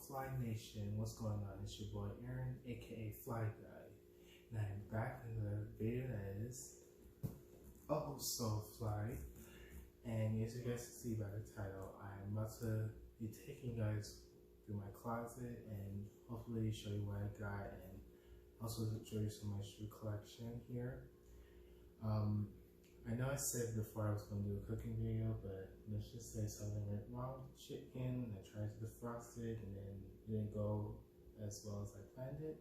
Fly Nation, what's going on? It's your boy Aaron, aka Fly Guy, and I'm back with another video that is oh so fly. And as you guys can see by the title, I'm about to be taking you guys through my closet and hopefully show you what I got and also show you some of my shoe collection here. I know I said before I was going to do a cooking video, but let's just say something went wrong with chicken and I tried to defrost it and then it didn't go as well as I planned it.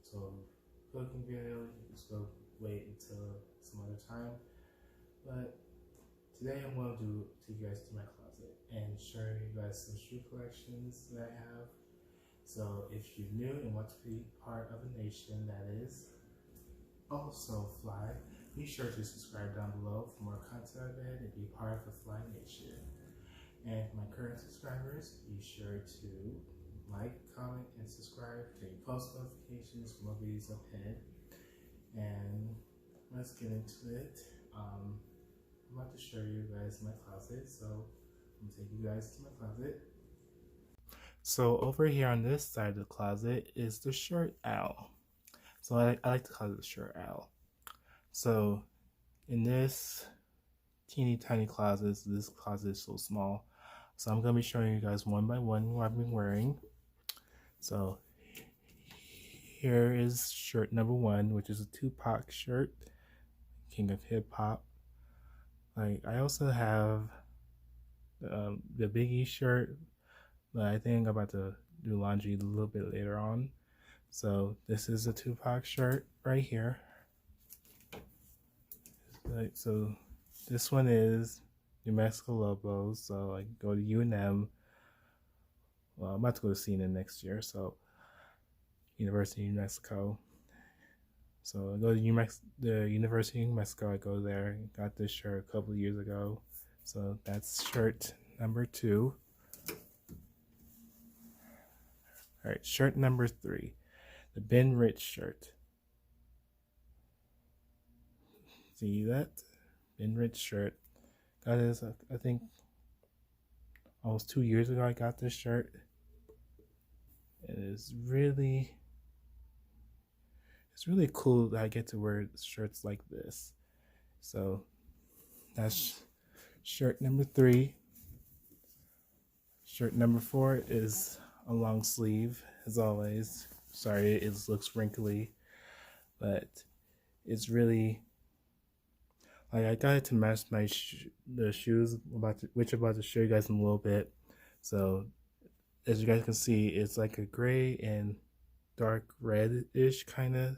So cooking video, just go wait until some other time. But today I'm going to take you guys to my closet and show you guys some shoe collections that I have. So if you're new and want to be part of a nation that is also fly, be sure to subscribe down below for more content like that and be part of the Fly Nation. And for my current subscribers, be sure to like, comment, and subscribe to your post notifications for more videos ahead. And let's get into it. I'm about to show you guys my closet, so I'm gonna take you guys to my closet. So over here on this side of the closet is the shirt aisle. So I like to call it the shirt aisle. So in this teeny tiny closet, this closet is so small. So I'm going to be showing you guys one by one what I've been wearing. So here is shirt number one, which is a Tupac shirt, King of Hip Hop. Like I also have the Biggie shirt, but I think I'm about to do laundry a little bit later on. So this is a Tupac shirt right here. So this one is New Mexico Lobos. So I go to UNM. Well, I'm about to go to CNN next year. So University of New Mexico. So I go to the University of New Mexico. I go there. Got this shirt a couple of years ago. So that's shirt number two. All right, shirt number three, the Ben Rich shirt. See that? Ben Rich shirt. Got this, I think, almost 2 years ago I got this shirt. It is really, it's really cool that I get to wear shirts like this. So that's shirt number three. Shirt number four is a long sleeve, as always. Sorry, it looks wrinkly, but it's really, like, I got it to match my the shoes, which I'm about to show you guys in a little bit. So as you guys can see, it's like a gray and dark red-ish kind of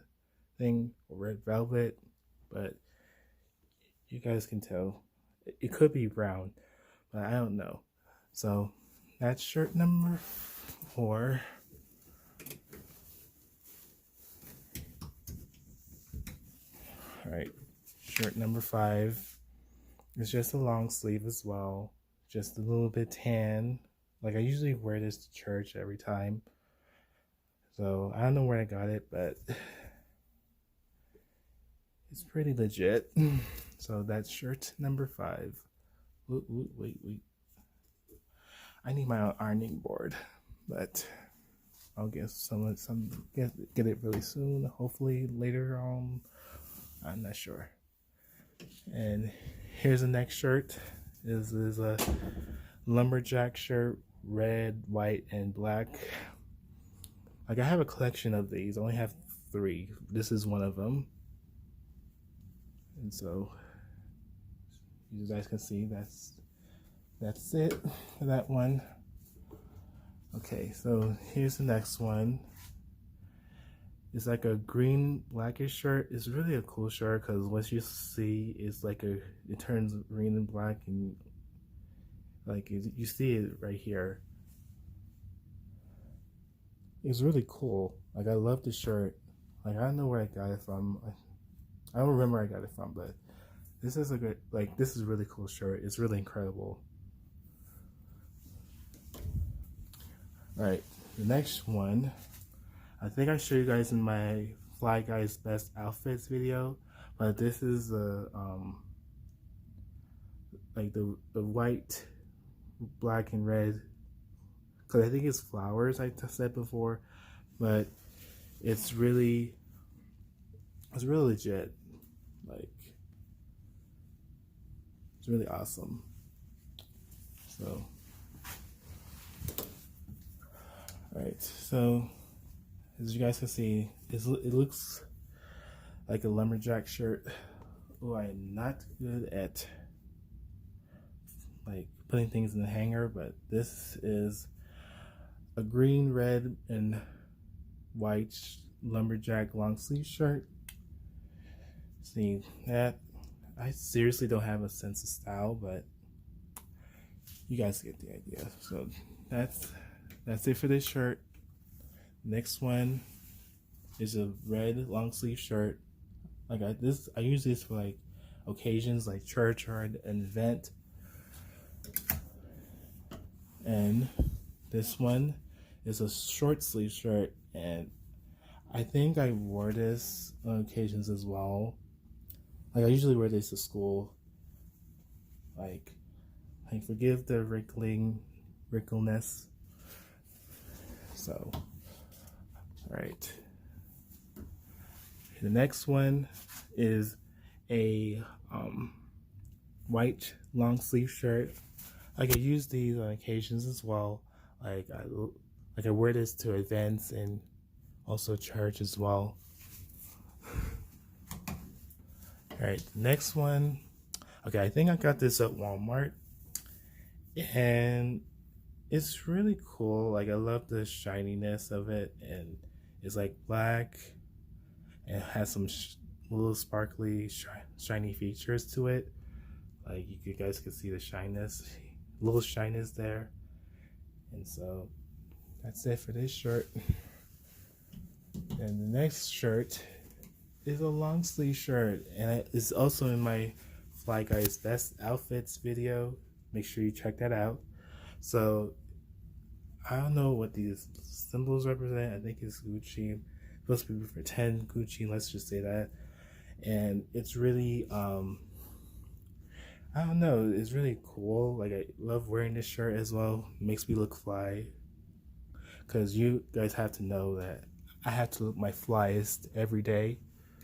thing, red velvet, but you guys can tell it could be brown, but I don't know. So that's shirt number four. All right, shirt number five. It's just a long sleeve as well, just a little bit tan. Like I usually wear this to church every time. So I don't know where I got it, but it's pretty legit. So that's shirt number five. Wait. I need my own ironing board, but I'll get get it really soon. Hopefully later on. I'm not sure. And here's the next shirt. This is a lumberjack shirt, red, white, and black. Like I have a collection of these. I only have 3. This is one of them. And so you guys can see that's it for that one. Okay, so here's the next one. It's like a green blackish shirt. It's really a cool shirt because once you see, it's like it turns green and black, and like you see it right here. It's really cool. Like I love the shirt. Like I don't know where I got it from. I don't remember where I got it from, but this is a good, like this is a really cool shirt. It's really incredible. All right, the next one. I think I showed you guys in my Fly Guys Best Outfits video, but this is like the white, black, and red because I think it's flowers, I said before, but it's really legit. Like, it's really awesome. So, alright, so as you guys can see, it looks like a lumberjack shirt. Oh, I am not good at like putting things in the hanger, but this is a green, red, and white lumberjack long sleeve shirt. See that? I seriously don't have a sense of style, but you guys get the idea. So that's it for this shirt. Next one is a red long sleeve shirt. Like I use this for like occasions like church or an event. And this one is a short sleeve shirt, and I think I wore this on occasions as well. Like I usually wear this to school. Like forgive the wrinkleness. So, all right. The next one is a white long sleeve shirt. Like I use these on occasions as well. Like I wear this to events and also church as well. All right, the next one. Okay, I think I got this at Walmart, and it's really cool. Like I love the shininess of it, and it's like black and it has some little sparkly shiny features to it. Like you guys can see the shyness, little shyness there. And so that's it for this shirt. And the next shirt is a long sleeve shirt, and it's also in my Fly Guys Best Outfits video. Make sure you check that out. So I don't know what these symbols represent. I think it's Gucci. It's supposed to be pretend Gucci, let's just say that. And it's really I don't know, it's really cool. Like I love wearing this shirt as well. It makes me look fly. Cause you guys have to know that I have to look my flyest every day.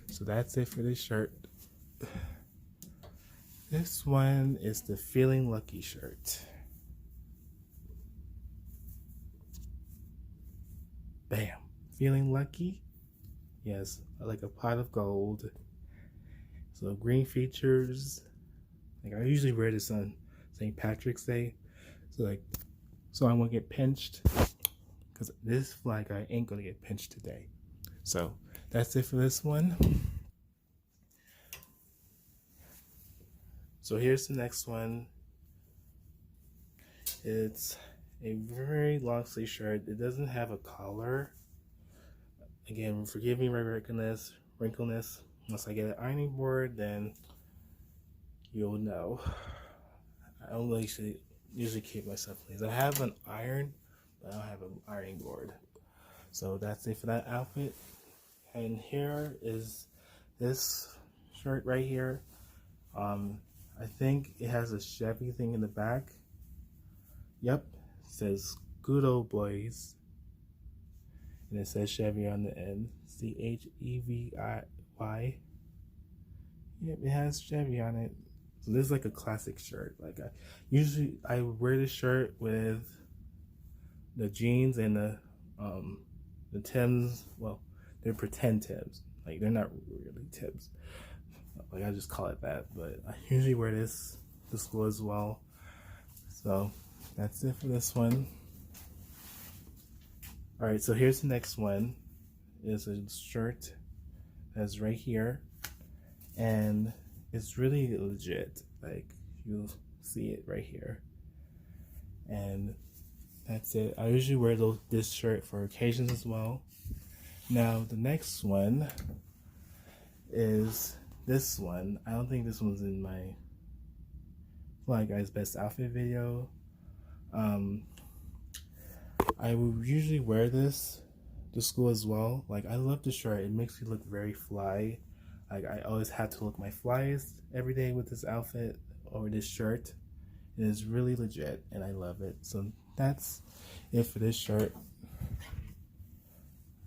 So that's it for this shirt. This one is the Feeling Lucky shirt. Bam. Feeling lucky? Yes, like a pot of gold. So green features. Like I usually wear this on St. Patrick's Day. So I won't get pinched. Because this fly guy ain't gonna get pinched today. So that's it for this one. So here's the next one. It's a very long sleeve shirt. It doesn't have a collar. Again, forgive me my wrinkleness. Once I get an ironing board, then you'll know. I don't usually keep myself clean. I have an iron, but I don't have an ironing board. So that's it for that outfit. And here is this shirt right here. I think it has a Chevy thing in the back. Yep, it says Good Old Boys. And it says Chevy on the end. Chevy. Yep, it has Chevy on it. So this is like a classic shirt. Like I wear this shirt with the jeans and the Timbs. Well, they're pretend Timbs. Like they're not really Timbs. Like I just call it that. But I usually wear this to school as well. So that's it for this one. Alright, so here's the next one. It's a shirt that's right here. And it's really legit. Like you'll see it right here. And that's it. I usually wear this shirt for occasions as well. Now the next one is this one. I don't think this one's in my Fly Guys Best Outfit video. I would usually wear this to school as well. Like I love the shirt. It makes me look very fly. Like I always have to look my flyest every day with this outfit or this shirt. It is really legit and I love it. So that's it for this shirt.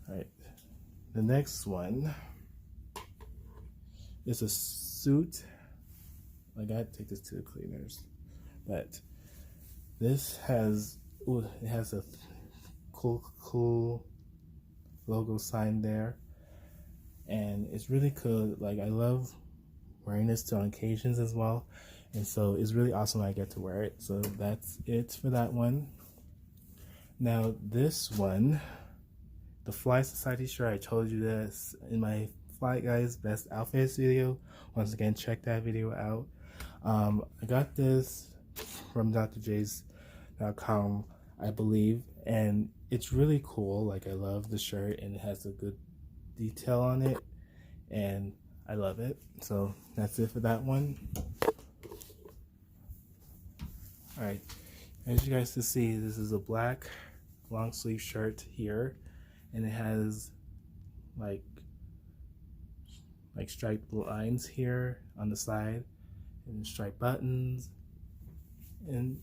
Alright, the next one is a suit. I gotta take this to the cleaners, but this has it has a cool logo sign there, and it's really cool. Like, I love wearing this on occasions as well, and so it's really awesome I get to wear it. So that's it for that one. Now this one, the Fly Society shirt, I told you this in my Fly Guys Best Outfits video. Once again, check that video out. I got this from drjs.com, I believe, and it's really cool. Like, I love the shirt and it has a good detail on it and I love it. So that's it for that one. Alright, as you guys can see, this is a black long sleeve shirt here, and it has like striped lines here on the side and striped buttons, and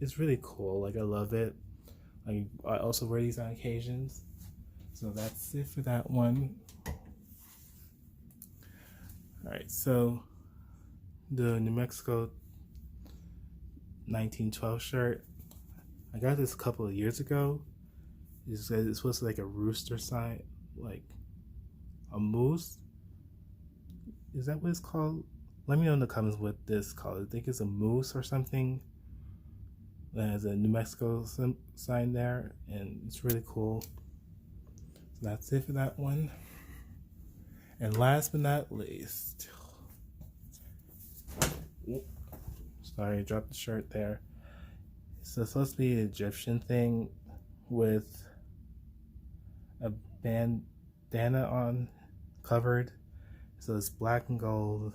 it's really cool. Like, I love it. Like, I also wear these on occasions. So that's it for that one. Alright, so the New Mexico 1912 shirt, I got this a couple of years ago. It's supposed to be like a rooster sign, like a moose. Is that what it's called? Let me know in the comments what this is called. I think it's a moose or something. That has a New Mexico sign there, and it's really cool. So that's it for that one. And last but not least, sorry, I dropped the shirt there. So it's supposed to be an Egyptian thing with a bandana on covered. So it's black and gold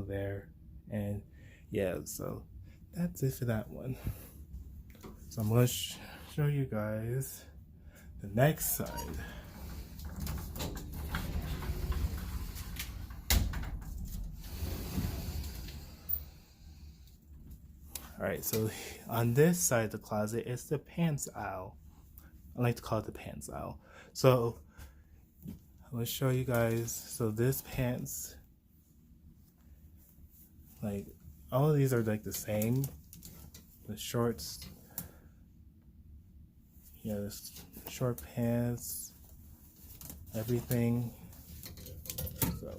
there, and yeah, so that's it for that one. So I'm going to show you guys the next side. Alright, so on this side of the closet is the pants aisle. I like to call it the pants aisle. So I'm going to show you guys. So this pants, like, all of these are like the same. The shorts, yeah, the short pants, everything. So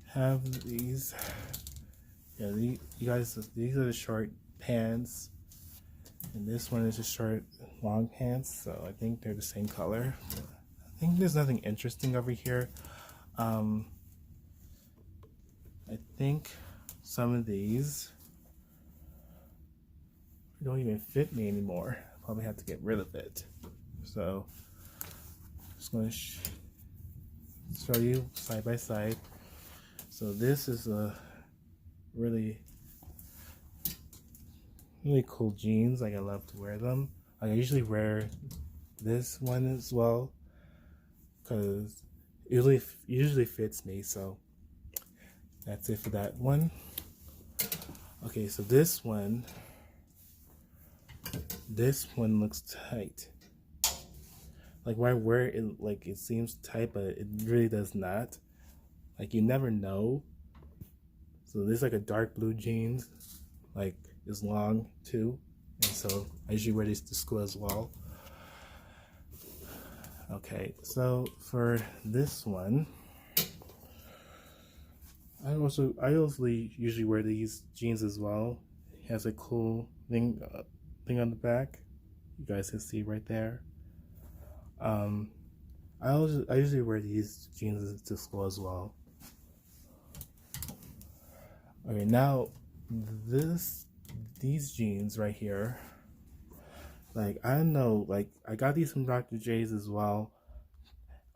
have these. Yeah, you guys, these are the short pants, and this one is just short long pants. So I think they're the same color. I think there's nothing interesting over here. I think some of these don't even fit me anymore. I'll probably have to get rid of it. So I'm just going to show you side by side. So this is a really cool jeans. Like, I love to wear them. I usually wear this one as well because it usually fits me. So that's it for that one. Okay, so this one looks tight. Like, when I wear it, like, it seems tight, but it really does not. Like, you never know. So this is like a dark blue jeans, like, it's long too, and so I usually wear these to school as well. Okay, so for this one, I also usually wear these jeans as well. It has a cool thing on the back. You guys can see right there. I usually wear these jeans to school as well. Okay, now these jeans right here, like, I don't know, like, I got these from Dr. J's as well.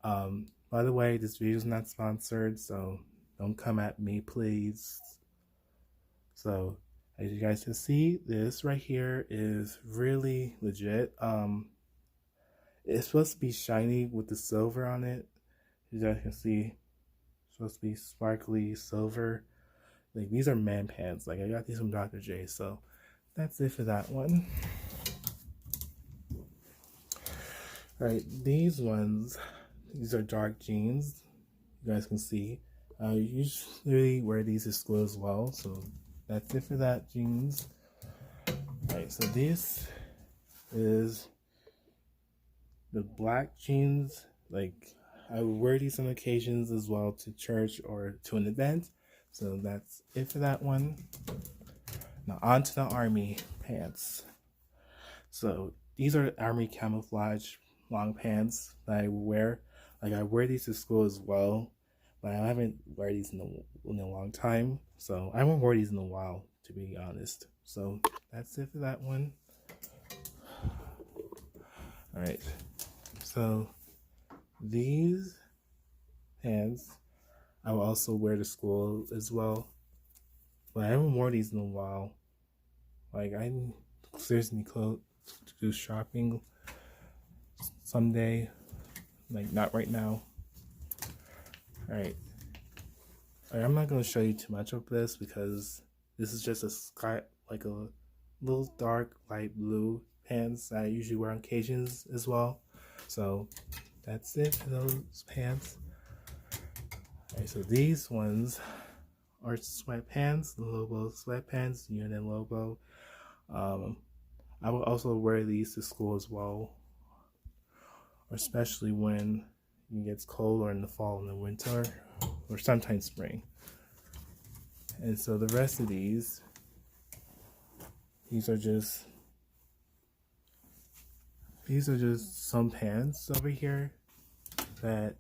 By the way, this video is not sponsored, so don't come at me, please. So as you guys can see, this right here is really legit. It's supposed to be shiny with the silver on it. You guys can see supposed to be sparkly silver. Like these are man pants. Like I got these from Dr. J. So that's it for that one. All right, these ones, these are dark jeans. You guys can see. I usually wear these to school as well. So that's it for that jeans. All right, so this is the black jeans. Like I would wear these on occasions as well to church or to an event. So that's it for that one. Now on to the army pants. So these are army camouflage long pants that I wear. Like I wear these to school as well, but I haven't wear these in a long time. So I haven't worn these in a while, to be honest. So that's it for that one. All right. So these pants I will also wear to school as well, but I haven't worn these in a while. Like I seriously close to do shopping someday, like not right now. All right. I'm not going to show you too much of this because this is just a sky, like a little dark light blue pants that I usually wear on occasions as well. So that's it for those pants. Alright, so these ones are sweatpants, the logo sweatpants, unit logo. I will also wear these to school as well, especially when it gets cold or in the fall and the winter, or sometimes spring. And so the rest of these are just some pants over here that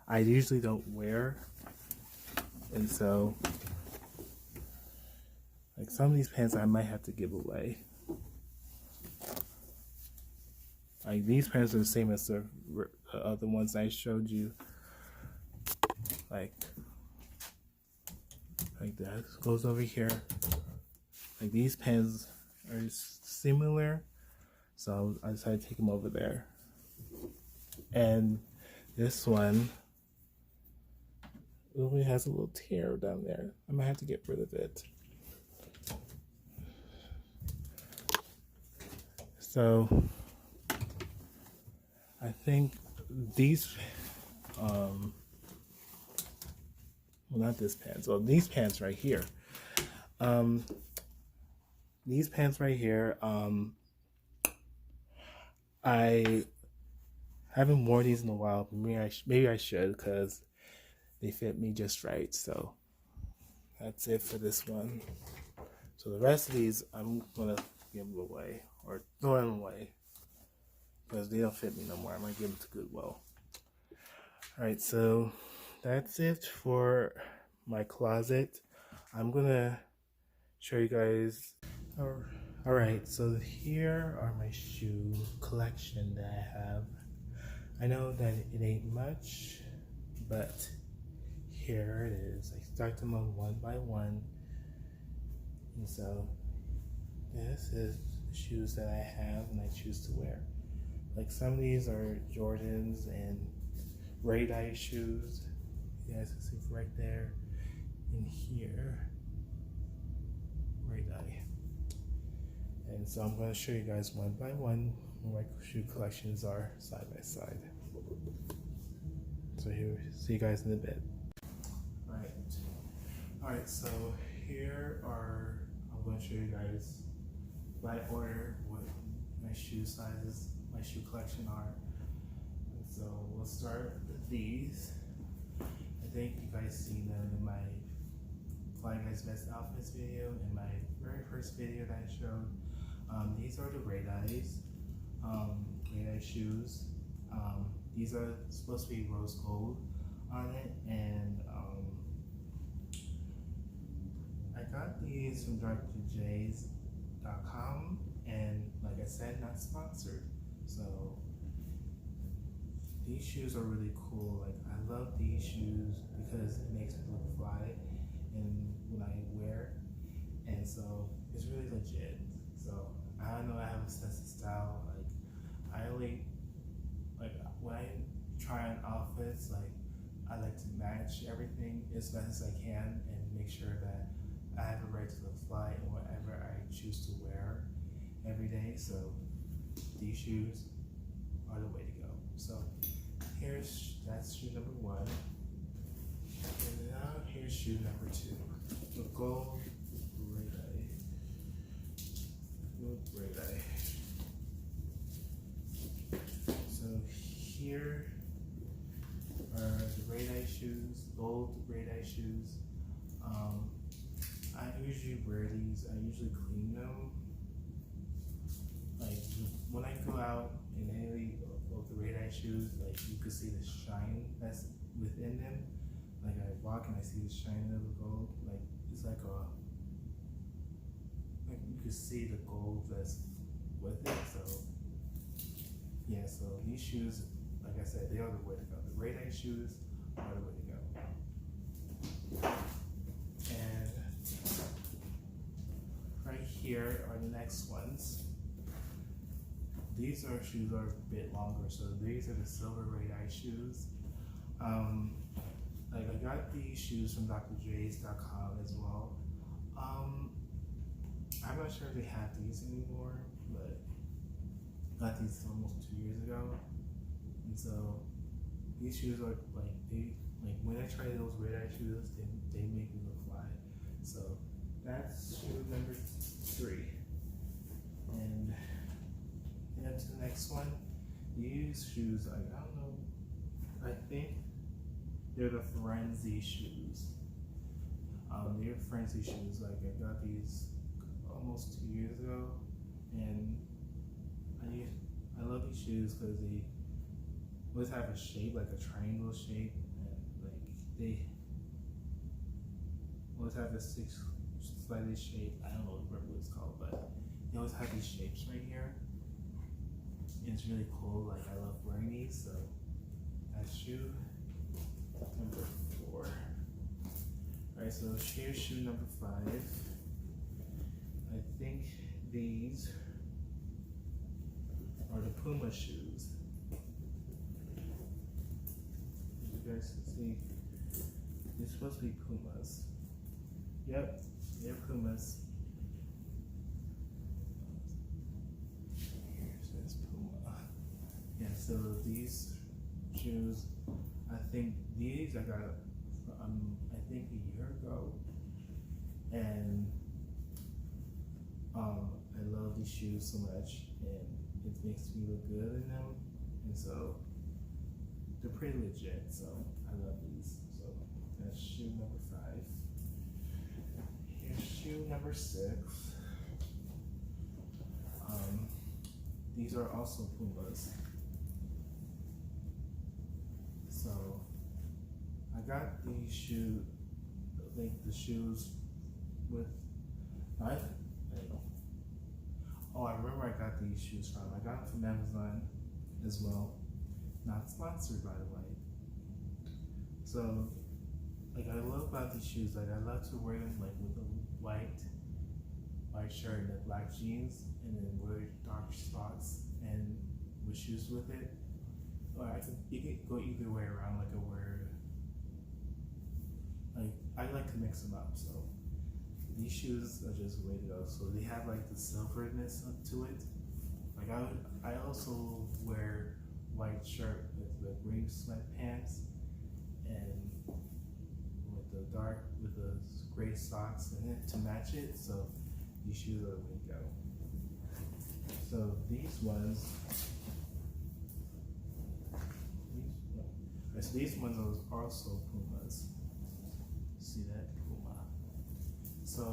I usually don't wear. And so like some of these pants I might have to give away. Like these pants are the same as the other ones I showed you. Like that goes over here. Like these pants are similar, so I decided to take them over there. And this one, it only has a little tear down there. I might have to get rid of it. So I think these, well, not this pants. Well, these pants right here. These pants right here. I haven't worn these in a while. Maybe I should because they fit me just right. So that's it for this one. So the rest of these, I'm gonna give them away or throw them away because they don't fit me no more. I might give them to Goodwill. All right, so that's it for my closet. I'm gonna show you guys. All right, so here are my shoe collection that I have. I know that it ain't much, but here it is. I start them on one by one. And so this is the shoes that I have and I choose to wear. Like some of these are Jordans and Ray-Dye shoes. You guys can see right there and here, Ray-Dye. And so I'm going to show you guys one by one where my shoe collections are side by side. So here, see you guys in a bit. Alright, so here are, I'm going to show you guys by order what my shoe sizes, my shoe collection are. And so we'll start with these. I think you guys seen them in my Fly Guys Best Outfits video, in my very first video that I showed. These are the Ray-Dyes, Ray-Dye shoes. These are supposed to be rose gold on it, and I got these from drjs.com, and like I said, not sponsored. So these shoes are really cool. Like I love these shoes because it makes me look fly and when I wear, and so it's really legit. So I don't know, I have a sense of style. Like I only, like when I try on outfits, like I like to match everything. as best as I can and make sure that I have a right to look fly in whatever I choose to wear every day. So these shoes are the way to go. So that's shoe number 1. And now here's shoe number 2. The gold Red Eye. So here are the Red Eye shoes, gold Red Eye shoes. I usually wear these. I usually clean them. Like when I go out in any of the Red Eye shoes, like you can see the shine that's within them. Like I walk and I see the shine of the gold. Like it's like you can see the gold that's with it. So yeah, so these shoes, like I said, they are the way to go. The Red Eye shoes are the way to go. And right here are the next ones. These shoes are a bit longer, so these are the silver Red Eye shoes. Like I got these shoes from DrJs.com as well. I'm not sure if they have these anymore, but I got these almost 2 years ago. And so these shoes are when I try those Red Eye shoes, they make me look fly. So that's shoe number 3. And then to the next one. These shoes, I don't know, I think they're the Frenzy shoes. They're Frenzy shoes. Like I got these almost 2 years ago, and I love these shoes because they always have a shape, like a triangle shape, and like they always have a slightly shape. I don't know what it's called, but they always have these shapes right here. And it's really cool. Like I love wearing these. So that's shoe number 4. Alright, so here's shoe number 5. I think these are the Puma shoes. As you guys can see, they're supposed to be Pumas. Yep, they're Pumas. Here says Puma. Yeah, so these shoes, I think these I got I think a year ago, and I love these shoes so much, and it makes me look good in them, and so they're pretty legit. So I love these. So that's shoe number 5. Here's shoe number 6. These are also Pumas. So I got these shoes, like the shoes with, I remember I got these shoes from. I got them from Amazon as well. Not sponsored, by the way. So, like I love about these shoes. Like I love to wear them like with a white shirt and black jeans, and then wear dark socks and with shoes with it. Or you can go either way around. Like I like to mix them up. So these shoes are just the way to go. So they have like the silverness to it. Like I also wear white shirt with the gray sweatpants and with the gray socks in it to match it. So these shoes are the way to go. So these ones are also Pumas. See that? Puma. So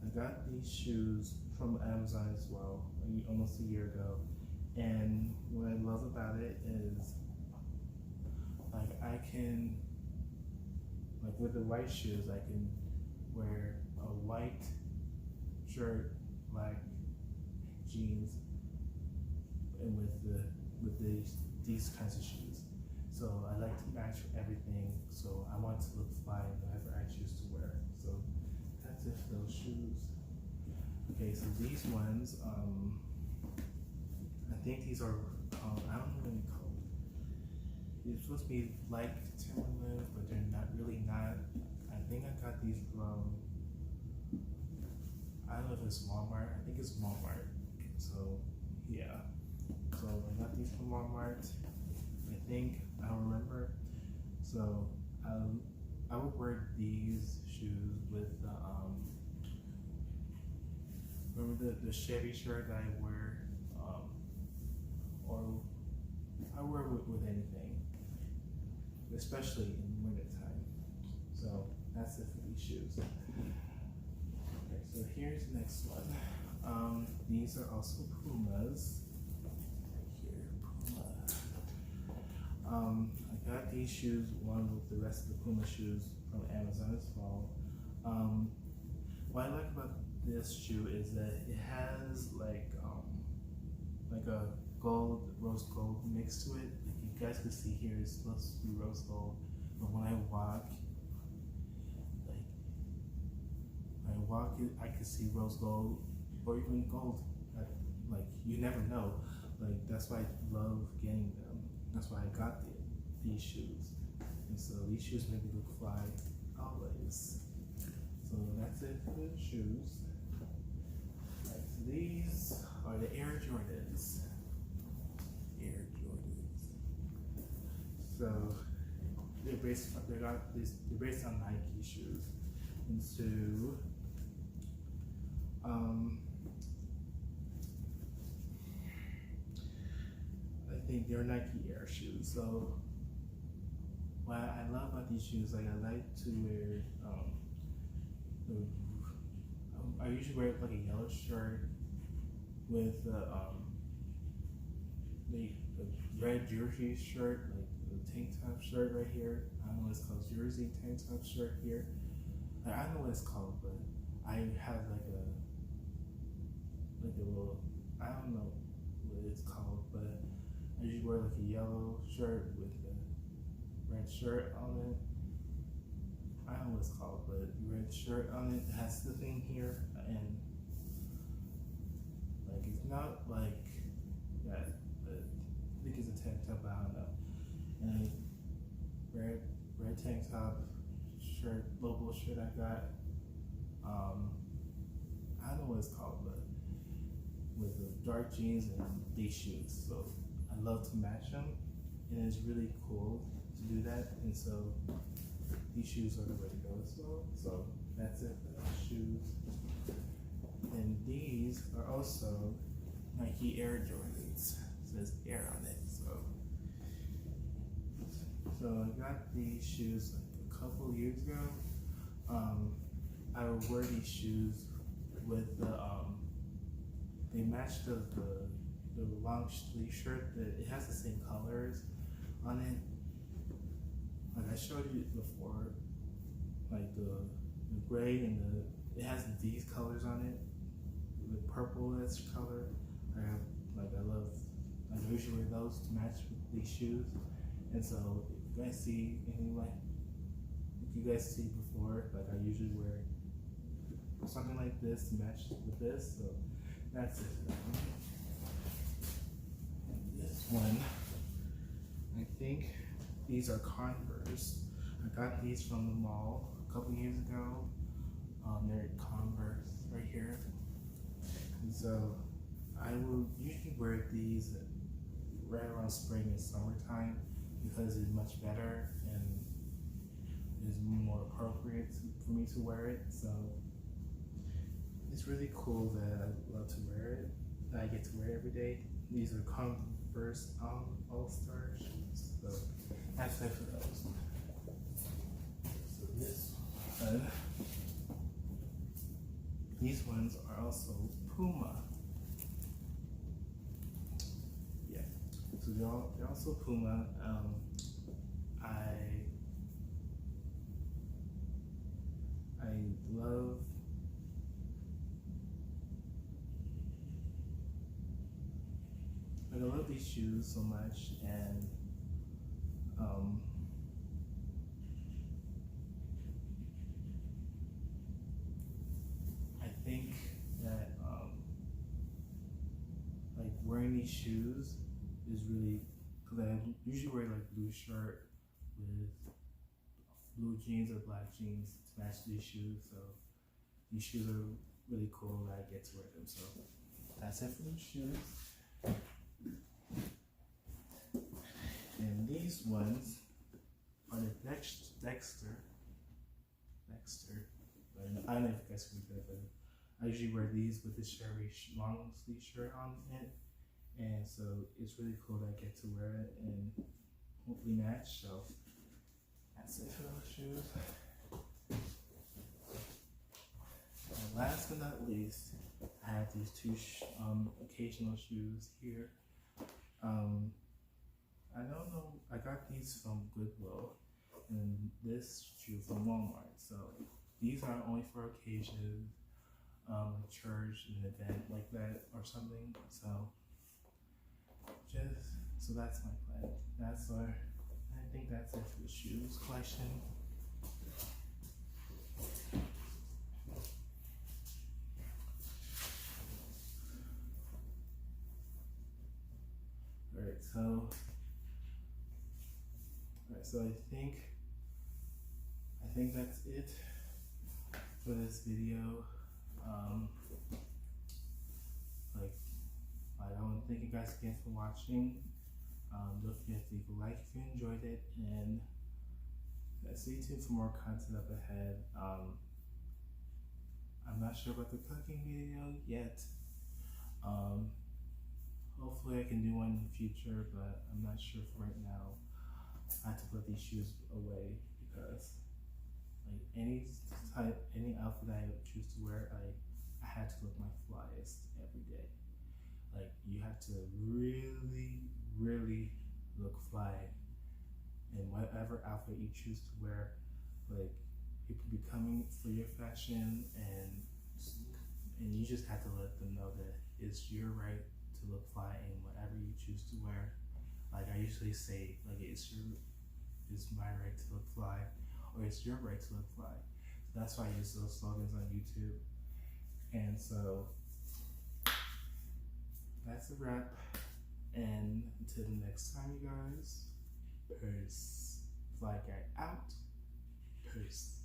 I got these shoes from Amazon as well, almost a year ago. And what I love about it is, like I can, like with the white shoes, I can wear a white shirt, black jeans, and with these kinds of shoes. So I like to match everything. So I want to look fine whatever I choose to wear. So that's it for those shoes. Okay, so these ones, I think these are called, I don't know what they're called. They're supposed to be like Timberlands, but they're not really not. I think I got these from, I don't know if it's Walmart. I think it's Walmart. So yeah. So I got these from Walmart. I think I don't remember. So I would wear these shoes with the remember the Chevy shirt that I wear, or I wear with anything, especially in winter time. So that's it for these shoes. Okay, so here's the next one. These are also Pumas. Right here, Puma. I got these shoes, one with the rest of the Puma shoes from Amazon as well. What I like about this shoe is that it has like a gold, rose gold mix to it. Like you guys can see here, it's supposed to be rose gold, but when I walk, I can see rose gold or even gold. Like you never know. Like that's why I love getting them. That's why I got these shoes. And so these shoes make me look fly always. So that's it for the shoes. Right, so these are the Air Jordans. Air Jordans. So they're based on Nike shoes. And so I think they're Nike Air shoes. So what I love about these shoes, like I like to wear I usually wear like a yellow shirt with the red jersey shirt, like the tank top shirt right here. I don't know what it's called, jersey tank top shirt here. Like, I don't know what it's called, but I have like a little, I don't know what it's called, but I usually wear like a yellow shirt with a red shirt on it. I don't know what it's called, but red shirt on it has the thing here, and like it's not like that, but I think it's a tank top, but I don't know. And red tank top shirt, logo shirt I got. I don't know what it's called, but with the dark jeans and these shoes. So I love to match them, and it's really cool to do that. And so these shoes are the way to go as well. So that's it for the shoes. And these are also Nike Air Jordans. It says Air on it. So I got these shoes like a couple years ago. I would wear these shoes with the they match the long sleeve shirt. It has the same colors on it. Like I showed you before, like the gray and it has these colors on it, the purple-ish color. I usually wear those to match with these shoes. And so if you guys see anything if you guys see before, like I usually wear something like this to match with this. So that's it. And this one, I think these are Converse. I got these from the mall a couple years ago. They're Converse right here. And so I will usually wear these right around spring and summertime because it's much better and is more appropriate for me to wear it. So it's really cool that I love to wear it, that I get to wear it every day. These are Converse All-Star shoes. So that's it for those. So this one, these ones are also Puma. Yeah, so they're also Puma. I love these shoes so much, and I think that like wearing these shoes is really because I usually wear like blue shirt with blue jeans or black jeans to match these shoes. So these shoes are really cool that I get to wear them. So that's it for the shoes. And these ones are the Dexter. I don't know if you guys can read that, but I usually wear these with this cherry long sleeve shirt on it. And so it's really cool that I get to wear it and hopefully match. So that's it for those shoes. And last but not least, I have these two occasional shoes here. I don't know, I got these from Goodwill and this shoe from Walmart. So these are only for occasions, church, an event like that or something. So that's my plan. I think that's it for the shoes collection. Alright, so I think that's it for this video. I want to thank you guys again for watching. Don't forget to leave a like if you enjoyed it, and stay tuned for more content up ahead. I'm not sure about the cooking video yet. Hopefully I can do one in the future, but I'm not sure for right now. I have to put these shoes away because like any outfit I choose to wear, I had to look my flyest every day. Like you have to really look fly in whatever outfit you choose to wear. Like people be coming for your fashion, and you just have to let them know that it's your right to look fly in whatever you choose to wear. Like I usually say, like it's my right to look fly, or it's your right to look fly. So that's why I use those slogans on YouTube. And so that's a wrap. And until the next time, you guys, peace. Fly Guy out. Peace.